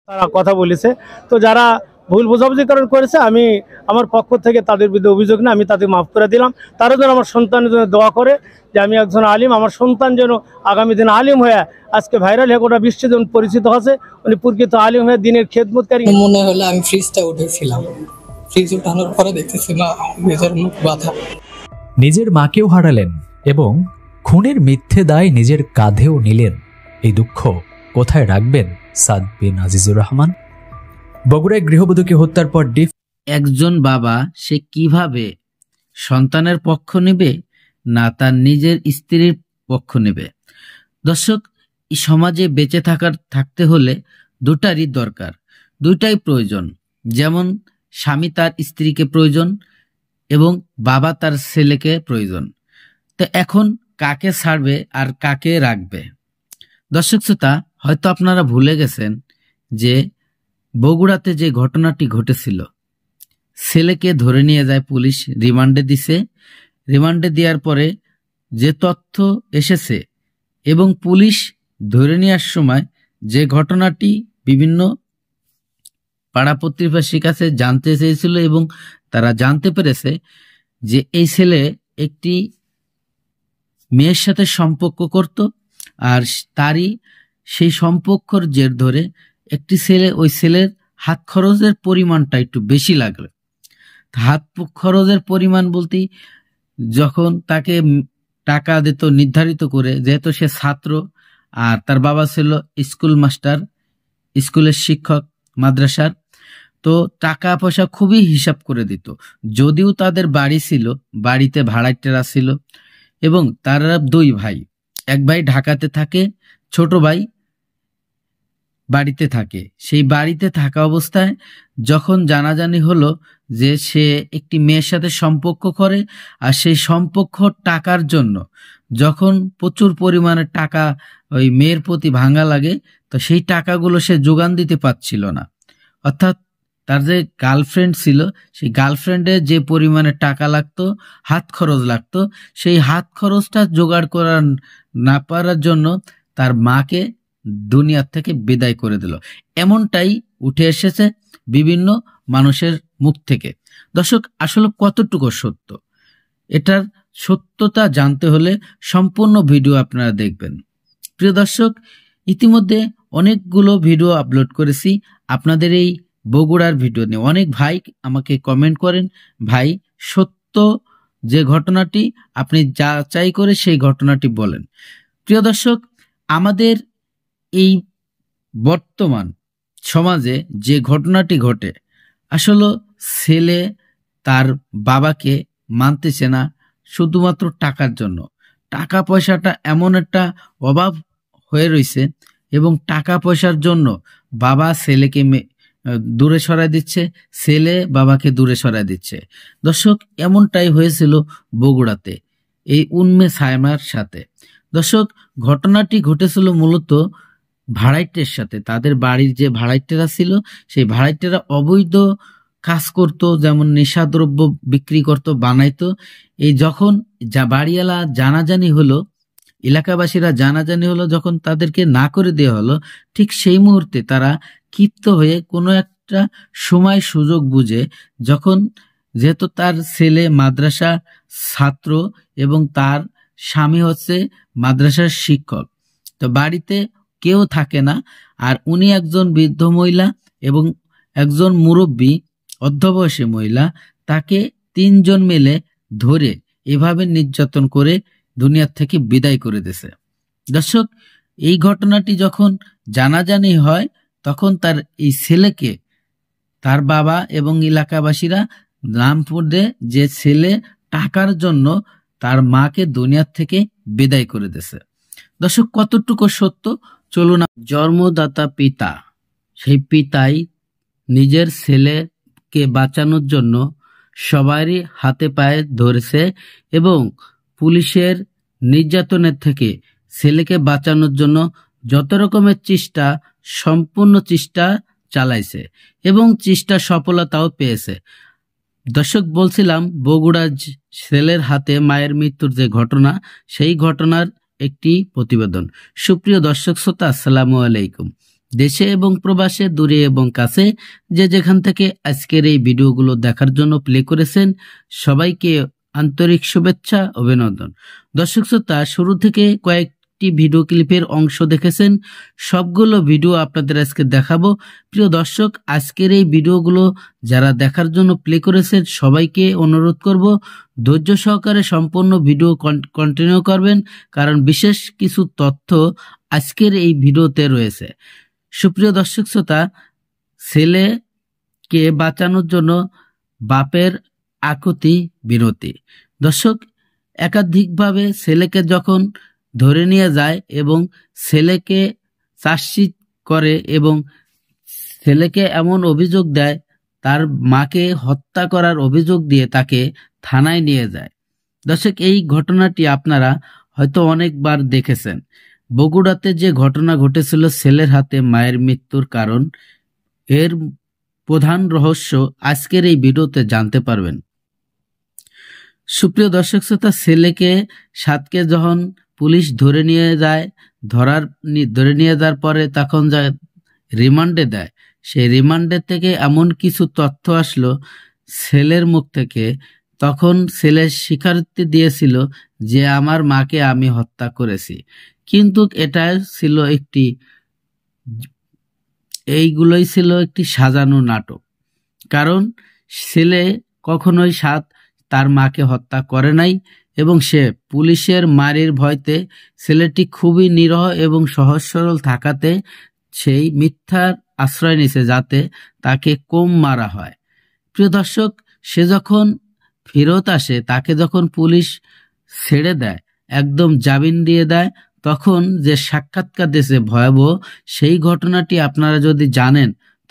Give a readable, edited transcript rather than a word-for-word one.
তারা কথা বলেছে। তো যারা ভুল বোঝাবুঝিকরণ করেছে, আমি আমার পক্ষ থেকে তাদের বিরুদ্ধে অভিযোগ না, আমি তাদের মাফ করে দিলাম। তারা যেন আমার সন্তানের জন্য দোয়া করে যে আমি একজন আলিম, আমার সন্তান যেন আগামী দিন আলিম হয়ে আজকে ভাইরাল হয়ে গোটা বিশ্বে যেমন পরিচিত হচ্ছে, উনি প্রকৃত আলিম হয়ে দিনের খেদমতকারী। মনে হলো আমি ফ্রিজটা উঠেছিলাম, ফ্রিজ উঠানোর পরে দেখতেছি না ফ্রিজের মুখ বাঁধা। নিজের মাকেও হারালেন এবং খুনের মিথ্যে দায় নিজের কাঁধেও নিলেন। এই দুঃখ কোথায় রাখবেন সাদ বিন আজিজুর রহমান? বগুড়ায় গৃহবধূকে হত্যার পর একজন বাবা সে কিভাবে সন্তানের পক্ষ নেবে না তার নিজের স্ত্রীর পক্ষ নেবে? দর্শক, এই সমাজে বেঁচে থাকতে হলে দুটারই দরকার, দুটাই প্রয়োজন। যেমন স্বামী তার স্ত্রীকে প্রয়োজন এবং বাবা তার ছেলেকে প্রয়োজন। তো এখন কাকে ছাড়বে আর কাকে রাখবে? দর্শক শ্রোতা, হয়তো আপনারা ভুলে গেছেন যে বগুড়াতে যে ঘটনাটি ঘটেছিল, ছেলেকে ধরে নিয়ে যায় পুলিশ, রিমান্ডে দিছে। রিমান্ডে দেওয়ার পরে যে তথ্য এসেছে এবং পুলিশ ধরে নেওয়ার সময় যে ঘটনাটি বিভিন্ন পাড়া প্রতিবেশীর কাছে জানতে চেয়েছিল এবং তারা জানতে পেরেছে যে এই ছেলে একটি মেয়ের সাথে সম্পর্ক করত, আর তারই সেই সম্পর্কর জের ধরে একটি ছেলে, ওই ছেলের হাত খরচের পরিমাণটা একটু বেশি লাগলো। হাত খরচের পরিমাণ বলতে যখন তাকে টাকা দিত নির্ধারিত করে, যেহেতু সে ছাত্র আর তার বাবা ছিল স্কুল মাস্টার, স্কুলের শিক্ষক মাদ্রাসার, তো টাকা পয়সা খুবই হিসাব করে দিত। যদিও তাদের বাড়ি ছিল, বাড়িতে ভাড়াটিয়া ছিল এবং তারা দুই ভাই, এক ভাই ঢাকাতে থাকে, ছোট ভাই বাড়িতে থাকে। সেই বাড়িতে থাকা অবস্থায় যখন জানাজানি হলো যে সে একটি মেয়ের সাথে সম্পর্ক করে, আর সেই সম্পর্ক টাকার জন্য যখন প্রচুর পরিমাণে টাকা ওই মেয়ের প্রতি ভাঙা লাগে, তো সেই টাকাগুলো সে যোগান দিতে পারছিল না। অর্থাৎ তার যে গার্লফ্রেন্ড ছিল, সেই গার্লফ্রেন্ডের যে পরিমাণে টাকা লাগতো, হাত খরচ লাগতো, সেই হাত খরচটা জোগাড় করা না পারার জন্য তার মাকে দুনিয়ার থেকে বিদায় করে দিল। এমনটাই উঠে এসেছে বিভিন্ন মানুষের মুখ থেকে। দর্শক, আসলে কতটুকু সত্য, এটার সত্যতা জানতে হলে সম্পূর্ণ ভিডিও আপনারা দেখবেন। প্রিয় দর্শক, ইতিমধ্যে অনেকগুলো ভিডিও আপলোড করেছি আপনাদের এই বগুড়ার ভিডিও নিয়ে। অনেক ভাই আমাকে কমেন্ট করেন, ভাই সত্য যে ঘটনাটি আপনি যাচাই করে সেই ঘটনাটি বলেন। প্রিয় দর্শক, আমাদের এই বর্তমান সমাজে যে ঘটনাটি ঘটে, আসলে ছেলে তার বাবাকে মানতেছে না শুধুমাত্র টাকার জন্য। টাকা পয়সাটা এমন একটা অভাব হয়ে রয়েছে এবং টাকা পয়সার জন্য বাবা ছেলেকে দূরে সরাই দিচ্ছে, ছেলে বাবাকে দূরে সরাই দিচ্ছে। দর্শক, এমনটাই হয়েছিল বগুড়াতে এই উন্মে সায়মার সাথে। দর্শক, ঘটনাটি ঘটেছিল মূলত ভাড়াইটের সাথে। তাদের বাড়ির যে ভাড়াইটেরা ছিল, সেই ভাড়াইটেরা অবৈধ কাজ করত, যেমন নেশাদ্রব্য বিক্রি করত, বানাইতো। এই যখন বাড়িওয়ালা জানাজানি হলো, এলাকাবাসীরা জানাজানি হলো, যখন তাদেরকে না করে দেওয়া হলো, ঠিক সেই মুহূর্তে তারা ক্ষিপ্ত হয়ে কোনো একটা সময় সুযোগ বুঝে, যখন যেহেতু তার ছেলে মাদ্রাসা ছাত্র এবং তার স্বামী হচ্ছে মাদ্রাসার শিক্ষক, তো বাড়িতে কেউ থাকে না, আর উনি একজন বৃদ্ধ মহিলা এবং একজন মুরব্বী অর্ধবয়সী মহিলা, তাকে তিনজন মিলে ধরে এভাবে নির্যাতন করে দুনিয়ার থেকে বিদায় করে দিয়েছে। দর্শক, এই ঘটনাটি যখন জানাজানি হয়, তখন তার এই ছেলেকে তার বাবা এবং এলাকাবাসীরা নামপুর দেয় যে ছেলে টাকার জন্য তার মাকে দুনিয়ার থেকে বিদায় করে দিয়েছে। দর্শক, কতটুকু সত্য চলুন। জন্মদাতা পিতা, সেই পিতাই নিজের ছেলেকে বাঁচানোর জন্য সবারই হাতে পায়ে ধরেছে এবং পুলিশের নির্যাতনের থেকে ছেলেকে বাঁচানোর জন্য যত রকমের চেষ্টা, সম্পূর্ণ চেষ্টা চালাইছে এবং চেষ্টা সফলতাও পেয়েছে। দর্শক, বলছিলাম বগুড়ার ছেলের হাতে মায়ের মৃত্যুর যে ঘটনা, সেই ঘটনার একটি প্রতিবেদন। সুপ্রিয় দর্শক শ্রোতা, আসসালামু আলাইকুম। দেশে এবং প্রবাসে, দূরে এবং কাছে, যে যেখান থেকে আজকের এই ভিডিওগুলো দেখার জন্য প্লে করেছেন, সবাইকে আন্তরিক শুভেচ্ছা, অভিনন্দন। দর্শক শ্রোতা, শুরু থেকে কয়েকটি ভিডিও ক্লিপের অংশ দেখেছেন, সবগুলো ভিডিও আপনাদের আজকে দেখাবো। প্রিয় দর্শক, আজকের এই ভিডিওগুলো যারা দেখার জন্য প্লে করেছেন সবাইকে অনুরোধ করব ধৈর্য সহকারে সম্পূর্ণ ভিডিও কন্টিনিউ করবেন, কারণ বিশেষ কিছু তথ্য আজকের এই ভিডিওতে রয়েছে। সুপ্রিয় দর্শক শ্রোতা, ছেলেকে বাঁচানোর জন্য বাপের আকুতি বিনতি। দর্শক, একাধিকভাবে ছেলেকে যখন ধরে নিয়ে যায় এবং ছেলেকে চার্জশিট করে এবং ছেলেকে এমন অভিযোগ দেয়, তার মাকে হত্যা করার অভিযোগ দিয়ে তাকে থানায় নিয়ে যায়। দর্শক, এই ঘটনাটি আপনারা হয়তো অনেকবার দেখেছেন। বগুড়াতে যে ঘটনা ঘটেছিল ছেলের হাতে মায়ের মৃত্যুর কারণ, এর প্রধান রহস্য আজকের এই ভিডিওতে জানতে পারবেন। সুপ্রিয় দর্শক শ্রোতা, ছেলেকে সাতকে যখন পুলিশ ধরে নিয়ে যায়, ধরে নিয়ে যাওয়ার পরে তখন যায় রিমান্ডে দেয়। সেই রিমান্ডের থেকে এমন কিছু তথ্য আসলো ছেলের মুখ থেকে, তখন ছেলে স্বীকারোক্তি দিয়েছিল যে আমার মাকে আমি হত্যা করেছি। কিন্তু এটা ছিল এইগুলোই ছিল একটি সাজানো নাটক, কারণ ছেলে কখনোই তার মাকে হত্যা করে নাই এবং সে পুলিশের মারির ভয়তে, ছেলেটি খুবই নিরহ এবং সহজ সরল থাকাতে সেই মিথ্যার আশ্রয় নিছে যাতে তাকে কম মারা হয়। প্রিয় দর্শক, সে যখন ফেরত আসে, তাকে যখন পুলিশ ছেড়ে দেয়, একদম জামিন দিয়ে দেয়, তখন যে সাক্ষাৎকার দিয়েছে ভয়াবহ, সেই ঘটনাটি আপনারা যদি জানেন